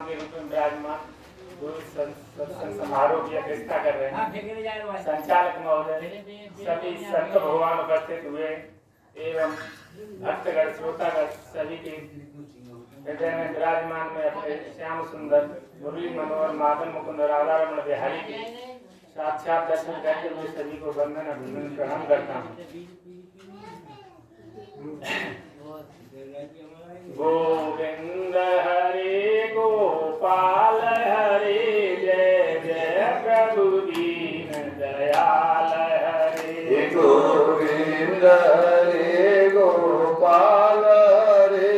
के रूप में विराजमान जो सत्संग समारोह की अध्यक्षता कर रहे हैं संचालक महोदय, सभी संत भगवान उपस्थित हुए एवं भक्तगण श्रोतागण सभी के हृदय में विराजमान में अपने श्याम सुंदर मुरली मनोहर माधव मुकुंद राधा रमण बिहारी के साक्षात दर्शन करते हुए सभी को वंदन अभिनंदन प्रणाम करता हूँ। गोविंद हरे गोपाल हरे जय जय प्रभु दीन दयाल हरे। गोविंद हरे गोपाल हरे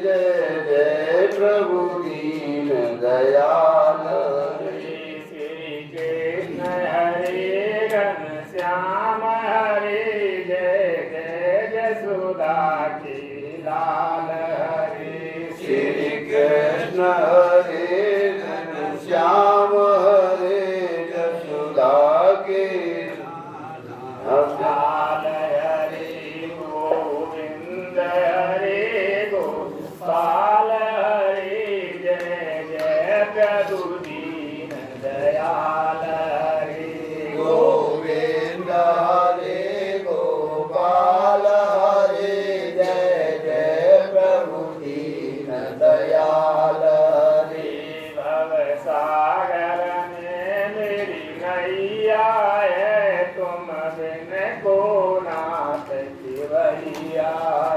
जय जय प्रभु दीन दयाल हरे। श्री कृष्ण हरे घनश्याम हरे जय जय यशोदा के लाल हरे। श्री कृष्ण हरे घनश्याम हरे यशोदा के लाल हरे। गोविंद हरे गोपाल हरे जय जय प्रभु दीन दयाल हरे। गोविंद हरे गोपाल हरे जय जय प्रभु दीन दयाल हरे। भव सागर में मेरी नैया है, तुम बिन को नाथ केवलिया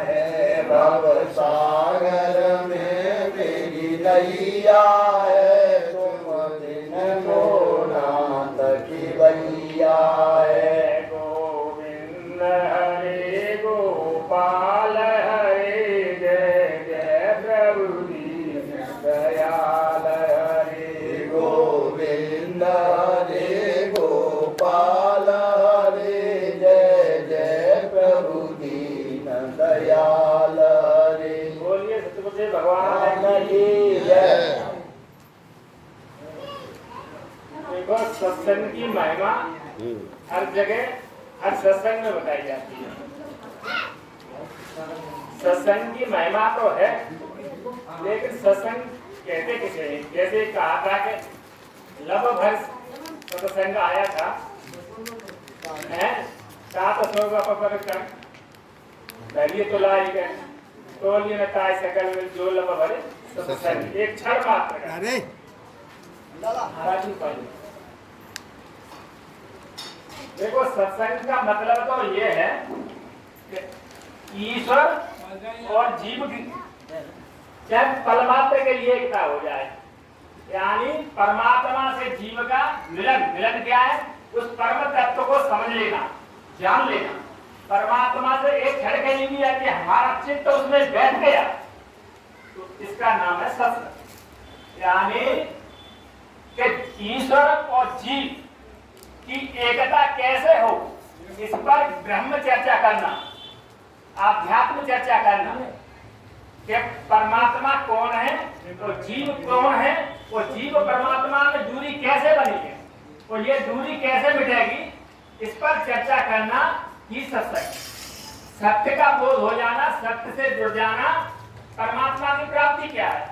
है। भव सागर में मेरी नैया है, तुम बिन को नाथ केवलिया है। गोविंद हरे गोपाल हरे जय जय प्रभु दीन दयाल हरे। गोविंद हरे गोपाल हरे जय जय प्रभु दीन दयाल हरे। बोलिए सतगुरु भगवान की जय। देखो सत्संग की महिमा हर जगह हर सत्संग में बताई जाती है। सत्संग की महिमा तो है, लेकिन सत्संग कहते किसे हैं? जैसे कहा था कि लब भर सत्संग आया था, सात सौ पर दरिये तो लाई गए टोली में ताय सकल में जो लब भरे सत्संग एक क्षण मात्र का। अरे महाराज जी पहले देखो सत्संग का मतलब तो ये है कि ईश्वर और जीव की चाहे पलमात्र के लिए एकता हो जाए, यानी परमात्मा से जीव का मिलन। मिलन क्या है? उस परम तत्व को समझ लेना, जान लेना। परमात्मा से एक क्षण के लिए भी यदि हमारा चित्त उसमें बैठ गया तो इसका नाम है सत्संग। यानी कि ईश्वर और जीव की एकता कैसे हो, इस पर ब्रह्म चर्चा करना, आध्यात्म चर्चा करना कि परमात्मा कौन है और जीव कौन है, और जीव परमात्मा में दूरी कैसे बनी है और ये दूरी कैसे मिटेगी, इस पर चर्चा करना ही सत्संग। सत्य का बोध हो जाना, सत्य से जुड़ जाना। परमात्मा की प्राप्ति क्या है?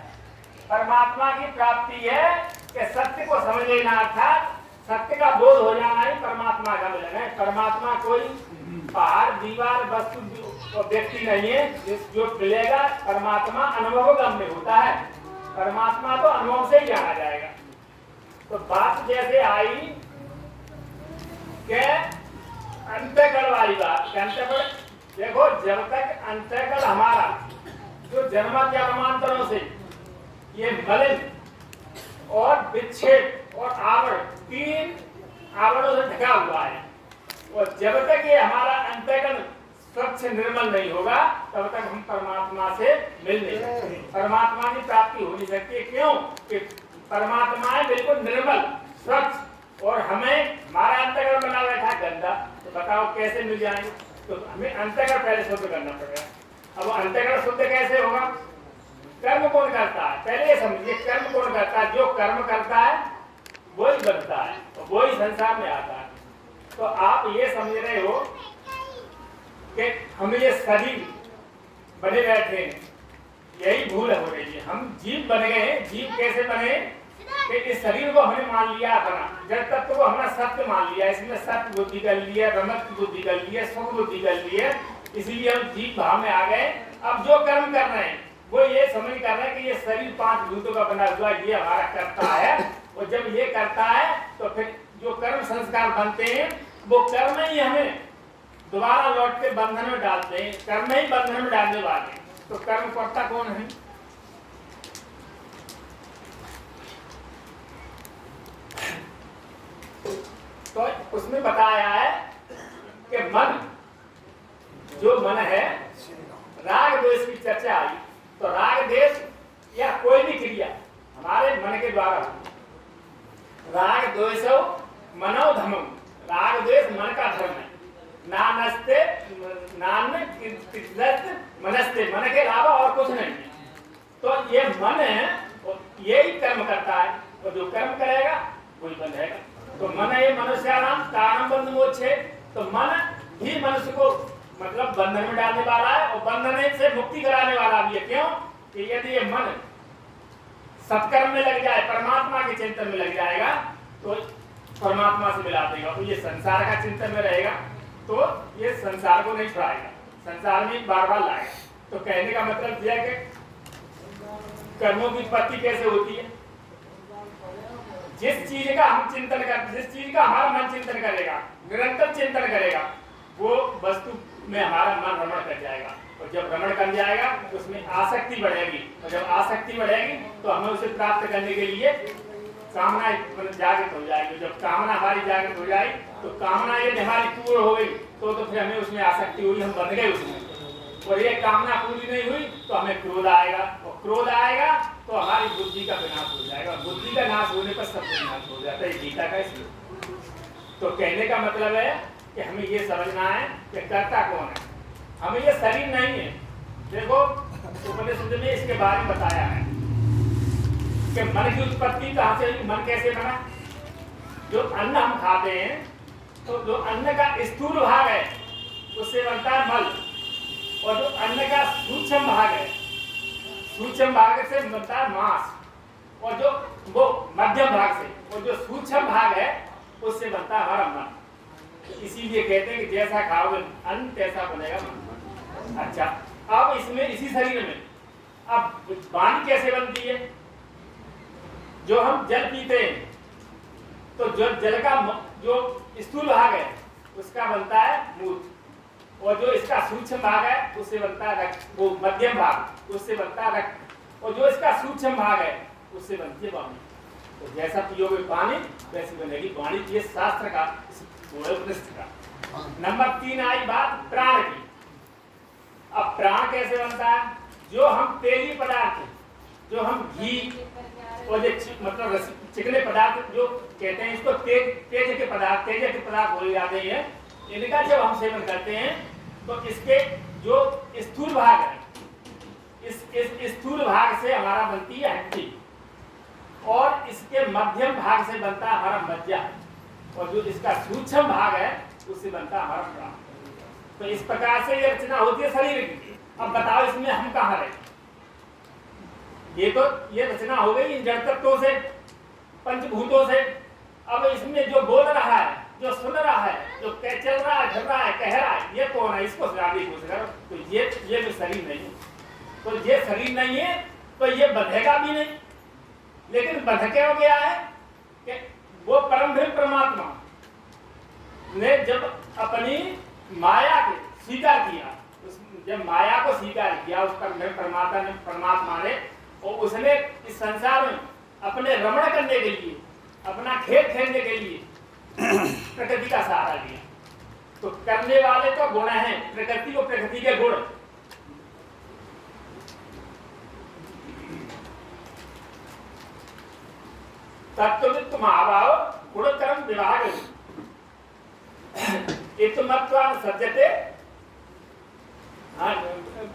परमात्मा की प्राप्ति है कि सत्य को समझ लेना, अर्थात सत्य का बोध हो जाना ही परमात्मा का मिलन है। परमात्मा कोई पहाड़ दीवार वस्तु व्यक्ति नहीं है जो मिलेगा। परमात्मा अनुभव गम्य होता है, परमात्मा तो अनुभव से ही जाना जाएगा। तो बात जैसे आई कि अंतःकल वाली बात, अंतःकल देखो, जब तक अंतःकल हमारा जो जन्म जन्मांतरों से ये मलिन और विच्छेद और आवरण, तीन आवरणों से ढका हुआ है, और जब तक ये हमारा अंतःकरण स्वच्छ निर्मल नहीं होगा तब तक हम परमात्मा से मिल नहीं सकते, परमात्मा की प्राप्ति हो नहीं सकती। क्यों? कि परमात्मा है बिल्कुल निर्मल स्वच्छ, और हमें हमारा अंतःकरण बना बैठा गंदा। तो बताओ कैसे मिल जाएंगे? तो हमें अंतःकरण पहले शुद्ध करना पड़ेगा। अब अंतःकरण शुद्ध कैसे होगा? कर्म कौन करता है? पहले ये समझिए, कर्म कौन करता है? जो कर्म करता है वही बनता है और वही संसार में आता है। तो आप ये समझ रहे हो कि हम ये शरीर बने बैठे हैं, यही भूल हो रही है। हम जीव बन गए। जीव कैसे बने कि इस शरीर को हमने मान लिया अपना, जड़ तत्व को हमने सत्य मान लिया, इसमें सत्य बुद्धि कर लिया, रमत बुद्धि कर लिया, सुख बुद्धि कर लिया, इसीलिए हम जीव भाव में आ गए। अब जो कर्म कर रहे हैं वो ये समझ कर रहे हैं कि ये शरीर 5 भूतों का बना हुआ, ये हमारा करता है, और जब ये करता है तो फिर जो कर्म संस्कार बनते हैं वो कर्म ही हमें दोबारा लौट के बंधन में डालते हैं, कर्म ही बंधन में डालने वाले। तो कर्म करता कौन है? तो उसमें बताया है कि मन, जो मन है, राग द्वेष की चर्चा आई तो राग द्वेष या कोई भी क्रिया हमारे मन के द्वारा, राग द्वेष मनो धर्म, राग द्वेष मन का धर्म है। नानस्ते मनस्ते, मन के अलावा और कुछ नहीं है। तो ये मन है, यही कर्म करता है, और जो कर्म करेगा वही बंधेगा। तो मन ये मनुष्याणाम कारणम बंध मोक्षे, तो मन ही मनुष्य को मतलब बंधन में डालने वाला है और बंधन से मुक्ति कराने वाला भी है। क्यों कि यदि ये मन सत्कर्म में लग जाए, परमात्मा के चिंतन में लग जाएगा तो परमात्मा से मिला देगा, तो ये संसार का चिंतन में रहेगा तो ये संसार को नहीं छुड़ाएगा, संसार में बार बार लाएगा। तो कहने का मतलब यह है कि कर्मों की उत्पत्ति कैसे होती है? जिस चीज का हम चिंतन कर, जिस चीज का हमारा मन चिंतन करेगा, निरंतर चिंतन करेगा, वो वस्तु में हमारा मन रमण कर जाएगा, और जब रमण कर जाएगा तो उसमें आसक्ति बढ़ेगी, और जब आसक्ति बढ़ेगी तो हमें उसे प्राप्त करने के लिए कामना जागृत हो जाएगी। जब कामना हमारी जागृत हो जाएगी तो कामना यदि हमारी पूर्ण हो गई तो फिर हमें उसमें आसक्ति हुई, हम बन गए उसमें, और ये कामना पूरी नहीं हुई तो हमें क्रोध आएगा, और क्रोध आएगा तो हमारी बुद्धि का विनाश हो जाएगा, बुद्धि का नाश होने पर सब विनाश हो जाता है। गीता का इसलिए तो कहने का मतलब है कि हमें ये समझना है कि कर्ता कौन है, हमें ये शरीर नहीं है। देखो उपनिषद में इसके बारे में बताया है कि मन की उत्पत्ति कहाँ से हुई, मन कैसे बना। जो अन्न हम खाते हैं तो जो अन्न का स्थूल भाग है उससे बनता है मल, और जो अन्न का सूक्ष्म भाग है, सूक्ष्म भाग से बनता है मांस, और जो वो मध्यम भाग से, और जो सूक्ष्म भाग है उससे बनता है हमारा मन। इसीलिए कहते हैं कि जैसा खाओगे अन्न तैसा बनेगा मन। अच्छा, अब इसमें इसी शरीर में अब वाणी कैसे बनती है? जो हम जल पीते हैं तो जो जल का जो स्थूल भाग है उसका बनता है मूत्र, और जो इसका सूक्ष्म भाग है उससे बनता है रक्त, वो मध्यम भाग उससे बनता है रक्त, और जो इसका सूक्ष्म भाग है उससे बनती है वाणी। तो जैसा पियोगे पानी वैसी बनेगी वाणी। ये शास्त्र का का। नंबर 3 आई बात प्राण की। अब प्राण कैसे बनता है? जो हम तेली पदार्थ, जो हम घी और जो मतलब चिकने पदार्थ जो कहते हैं, इसको तेज के पदार्थ बोले जाते हैं, इनका जब हम सेवन करते हैं तो इसके जो स्थूल भाग है, इस स्थूल भाग से हमारा बनती है हड्डी, और इसके मध्यम भाग से बनता है हमारा मज्जा, और जो इसका सूक्ष्म भाग है उससे बनता है हमारा प्राण। तो इस प्रकार से ये रचना होती है शरीर की। अब बताओ इसमें हम कहाँ रहे? ये रचना हो गई इन जड़ तत्वों से, पंचभूतों से। अब इसमें जो बोल रहा है, जो सुन रहा है, जो चल रहा है, घट रहा है, कह रहा है, ये कौन है? इसको जाने की कोशिश करो। तो ये भी शरीर नहीं है। तो ये शरीर नहीं है तो ये बंधेगा भी नहीं। लेकिन बंध क्या हो गया है कि वो परम ब्रह्म परमात्मा ने जब अपनी माया को स्वीकार किया, जब माया को स्वीकार किया उस पर परमात्मा ने, और उसने इस संसार में अपने रमण करने के लिए, अपना खेल खेलने के लिए प्रकृति का सहारा लिया। तो करने वाले तो गुण हैं, प्रकृति को प्रकृति के गुण। तत्ववित्त महाभाव गुण कर्म विभाग इत्मत्वान सज्जते। हाँ,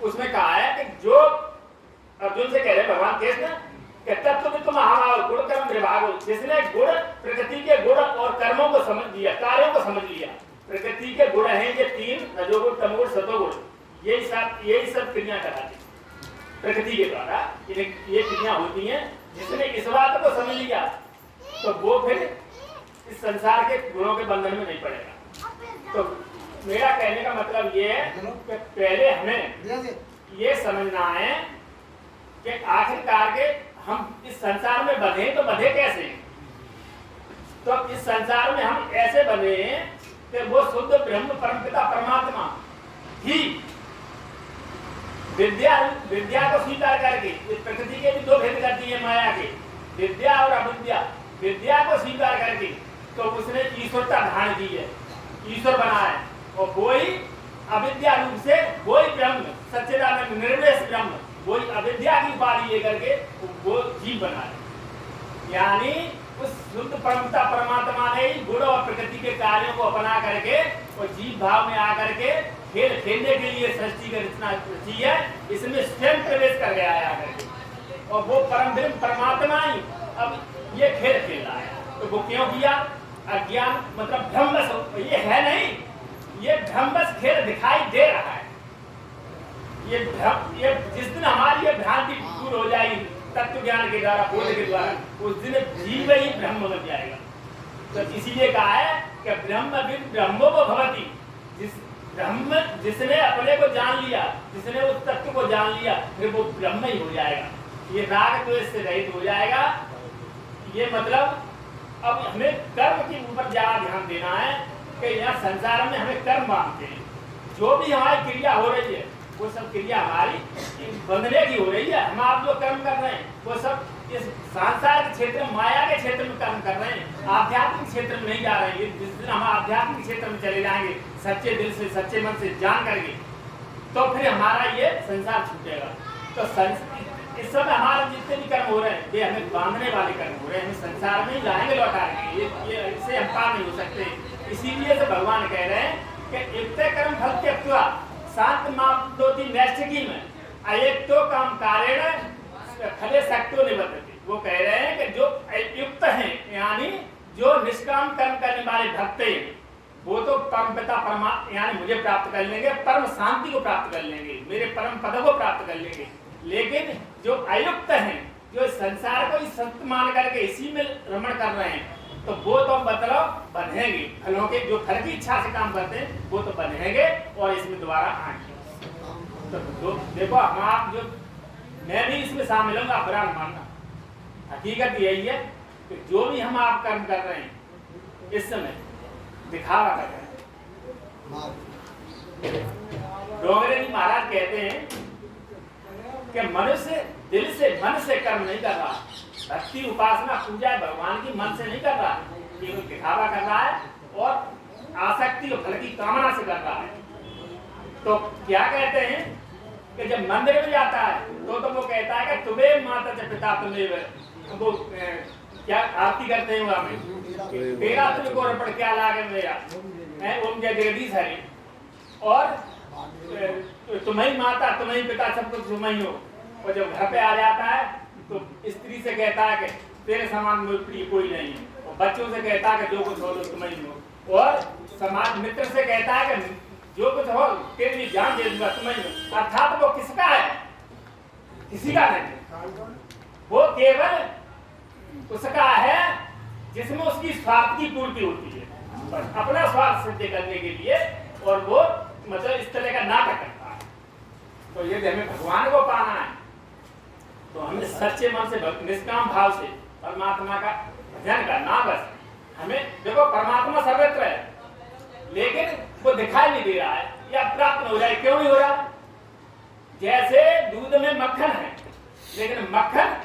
उसमें कहा है कि जो अर्जुन से कह रहे भगवान कृष्ण कि तत्ववित्त महाभाव गुण कर्म विभाग, जिसने गुण प्रकृति के गुण और कर्मों को समझ लिया, कार्यों को समझ लिया। प्रकृति के गुण हैं ये 3, रजोगुण, तमोगुण, सतोगुण, यही सब क्रिया कराती। प्रकृति के द्वारा ये क्रियाएं होती हैं। जिसने इस बात को समझ लिया तो वो फिर इस संसार के गुणों के बंधन में नहीं पड़ेगा। तो मेरा कहने का मतलब ये है कि पहले हमें ये समझना है कि आखिरकार के हम इस संसार में बंधे तो बंधे कैसे। तो इस संसार में हम ऐसे बंधे हैं कि वो शुद्ध ब्रह्म परमपिता परमात्मा ही विद्या को स्वीकार करके, इस प्रकृति के भी दो भेद करती है माया के, विद्या और अविद्या। विद्या को स्वीकार करके तो उसने ईश्वरता धारण की है, ईश्वर बना है, और वही अविद्या रूप से वही ब्रह्म सच्चिदानंद निर्विशेष ब्रह्म वही अविद्या की उपाधि लेकर के वो जीव बना है। यानी उस शुद्ध परमपिता परमात्मा ने गुण और प्रकृति के कार्यों को अपना करके और जीव भाव में आकर के खेल खेलने के लिए सृष्टि की रचना रची है। इसमें स्वयं प्रवेश कर गया है आकर के, और वो परम ब्रह्म परमात्मा ही अब ये खेल खेल रहा है। तो वो क्यों किया? अज्ञान मतलब भ्रमवश, ये है नहीं, ये भ्रमवश खेल दिखाई दे रहा है। ये जिस दिन हमारी ये भ्रांति दूर हो जाएगी तत्व ज्ञान के द्वारा, बोध के द्वारा, उस दिन जीव ही ब्रह्म बन जाएगा। तो इसीलिए कहा है कि ब्रह्मविद ब्रह्मो भवति, जिसने अपने को जान लिया, जिसने उस तत्व को जान लिया, फिर वो ब्रह्म ही हो जाएगा। ये राग तो इससे रहित हो जाएगा। ये मतलब अब हमें कर्म के ऊपर ज्यादा ध्यान देना है कि यहाँ संसार में हमें कर्म मानते हैं। जो भी हमारी क्रिया हो रही है वो सब क्रिया हमारी बंधने की हो रही है। हम आप जो कर्म कर रहे हैं वो सब इस संसार के क्षेत्र में, माया के क्षेत्र में कर्म कर रहे हैं, आध्यात्मिक क्षेत्र में नहीं जा रहे हैं। जिस दिन हम आध्यात्मिक क्षेत्र में चले जाएंगे सच्चे दिल से, सच्चे मन से जान करके, तो फिर हमारा ये संसार छूटेगा। तो इस समय हमारे जितने भी कर्म हो रहे हैं ये हमें बांधने वाले कर्म हो रहे हैं, हमें संसार में ही लाएंगे लौटाएंगे। ये इससे हम पार नहीं हो सकते। इसीलिए से भगवान कह रहे हैं कि युक्त कर्म फल त्यक्त्वा शांत माप्नोति नैष्ठिकी में अयुक्तो काम कारेण फले सक्तो निवर्तते। वो कह रहे हैं कि जो युक्त हैं, यानी जो निष्काम कर्म करने वाले भक्त हैं, वो तो परमपिता परमात्मा यानी मुझे प्राप्त कर लेंगे, परम शांति को प्राप्त कर लेंगे, मेरे परम पद को प्राप्त कर लेंगे। लेकिन जो अयुक्त हैं, जो संसार को इस सत्य मान करके इसी में रमण कर रहे हैं, तो वो तो मतलब बंधेंगे। फलों के जो फल की इच्छा से काम करते हैं वो तो बंधेंगे और इसमें दोबारा आएंगे। तो देखो हम आप जो, मैं भी इसमें शामिल हूँ, आप बुरा न मानना। हकीकत यही है कि जो भी हम आप कर्म कर रहे हैं इस समय दिखावा कर रहे हैं। डोंगरे जी महाराज कहते हैं कि मनुष्य दिल से मन से कर्म नहीं कर रहा, भक्ति उपासना पूजा भगवान की मन से नहीं कर रहा, केवल दिखावा कर रहा है और आसक्ति और फल की कामना से कर रहा है। तो क्या कहते हैं कि जब मंदिर में जाता है तो वो कहता है कि तुम्हें माता च पिता तुम्हें, वो क्या आरती करते हैं वहां में, तेरा तुझको अर्पण क्या लागे मेरा, ओम जय जगदीश हरि, और तुम्हें माता तुम्हें पिता सब कुछ तुम ही हो। और जब घर पे आ जाता है तो स्त्री से कहता है कि तेरे समान मेरे प्रिय कोई नहीं है, और बच्चों से कहता है कि जो कुछ हो तो तुम ही हो, और समाज मित्र से कहता है कि जो कुछ हो तेरे लिए जान दे दूंगा तुम ही हो। अर्थात वो किसका है? किसी का नहीं, वो केवल उसका है जिसमें उसकी स्वार्थ की पूर्ति होती है, बस अपना स्वार्थ सिद्ध करने के लिए, और वो मतलब इस तरह का नाटक करता है। तो ये हमें भगवान को पाना है तो हमें सच्चे मन से निष्काम भाव से परमात्मा का भजन करना। बस हमें देखो परमात्मा सर्वत्र है, लेकिन वो दिखाई नहीं दे रहा है या प्राप्त नहीं हो रहा है। क्यों नहीं हो रहा? जैसे दूध में मक्खन है, लेकिन मक्खन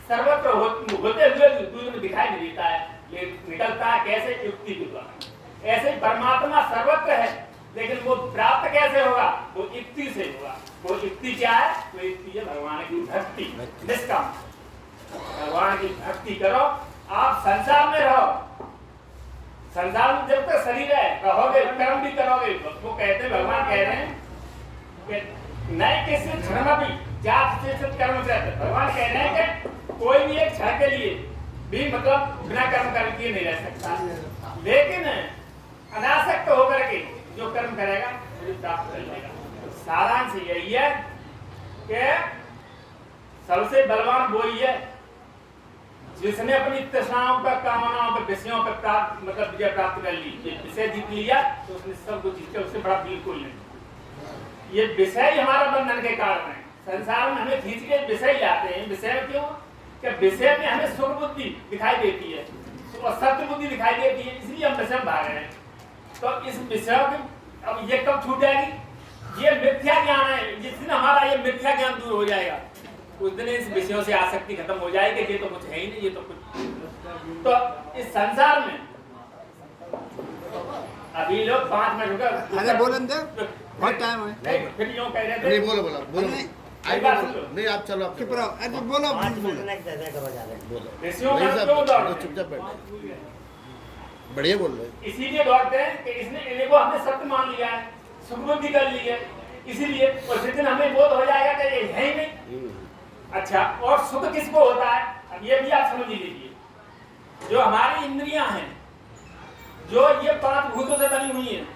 सर्वत्र होते हुए दूध में दिखाई नहीं देता है, लेकिन निकलता है कैसे? युक्ति के द्वारा। ऐसे ही परमात्मा सर्वत्र है, लेकिन वो प्राप्त कैसे होगा? वो युक्ति से होगा। वो युक्ति क्या है? वो युक्ति है भगवान की भक्ति, निष्काम भगवान की भक्ति करो। आप संसार में रहो, संसार में जब तक शरीर है रहोगे, कर्म भी करोगे। वो कहते हैं, भगवान कह रहे हैं कि नए किसी क्षण भी जात से कर्म करते। भगवान कह रहे हैं कि कोई भी एक क्षण के लिए भी मतलब बिना कर्म करके नहीं रह सकता, लेकिन अनासक्त होकर के जो कर्म करेगा मुझे प्राप्त कर लेगा। सारांश यही है कि सबसे बलवान वो ही है जिसने अपनी तृष्णाओं पर, कामनाओं पर, विषयों पर प्राप्त मतलब विजय प्राप्त कर ली। ये विषय जीत लिया तो उसने सब कुछ जीत, उससे बड़ा बिल्कुल नहीं। ये विषय ही हमारा बंधन के कारण है। संसार में हमें खींच के विषय लाते हैं। विषय क्यों? कि विषय में हमें सुख बुद्धि दिखाई देती है और सत्य बुद्धि दिखाई देती है, इसलिए हम विषय में भाग रहे हैं। तो इस विषय की अब ये कब छूट जाएगी? ये मिथ्या ज्ञान है। जिस दिन हमारा ये मिथ्या ज्ञान दूर हो जाएगा उस दिन इस विषयों से आसक्ति खत्म हो जाएगी। ये तो कुछ है ही नहीं, ये तो कुछ। तो इस संसार में अभी लोग 5 मिनट रुका। अरे बोलन दे, बहुत टाइम है। नहीं, फिर यूं कह रहे थे। नहीं बोलो बोलो बोलो नहीं, नहीं आप चलो आप चुप रहो। अरे बोलो प्लीज बोलो। विषयों नहीं का साहब, क्यों तो दौड़ते चुपचाप बैठो, बढ़िया बोल रहे हैं। इसीलिए दौड़ते हैं कि इसने इनको हमने सत्य मान लिया है, सुखबुद्धि कर ली है, इसीलिए और जिस दिन हमें बोध हो जाएगा कि ये है ही नहीं। अच्छा, और सुख किसको होता है? अब ये भी आप समझ लीजिए, जो हमारी इंद्रियां हैं, जो ये 5 भूतों से बनी हुई हैं,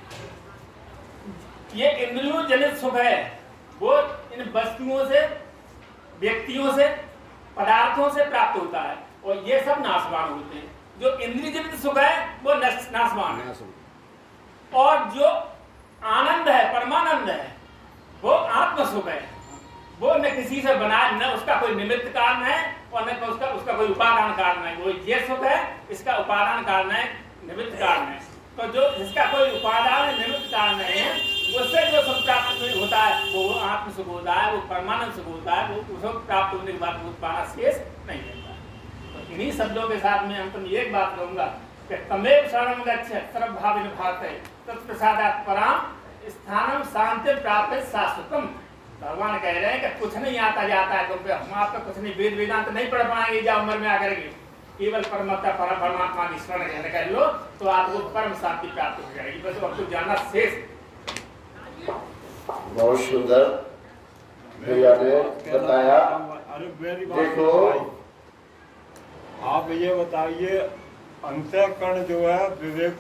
ये इंद्रियों जनित सुख है वो इन वस्तुओं से, व्यक्तियों से, पदार्थों से प्राप्त होता है और ये सब नाशवान होते हैं। जो इंद्रिय जनित सुख है वो नाशवान है और जो आनंद है, परमानंद है, वो आत्म सुख है। वो न किसी से बना, न उसका कोई निमित्त कारण है और न उसका कोई उपादान कारण है। वो ये सुख है, इसका उपादान कारण है, निमित्त कारण है। तो जो जिसका कोई उपादान है, निमित्त कारण नहीं है, उससे जो सुख प्राप्त होता है वो आत्म सुख होता है, वो परमानंद सुख होता है। वो सुख प्राप्त होने के बाद वो पाना शेष नहीं रहता। तो इन्हीं शब्दों के साथ में अंत में एक बात कहूंगा कि तमेव शरणं गच्छ सर्वभावेन भारते तत्प्रसादात् पराम स्थानम शांति प्राप्त शाश्वतम। भगवान कह रहे हैं कि कुछ नहीं आता जाता है तुम पे, हम आपका कुछ नहीं, वेद वेदांत नहीं पढ़ पाएंगे जब उम्र में आकर के, केवल परमात्मा की स्मरण ग्रहण कर लो तो आपको परम शांति प्राप्त हो जाएगी। बस आपको जानना शेष। बहुत सुंदर भैया ने बताया। देखो आप ये बताइए, अंतःकरण जो है विवेक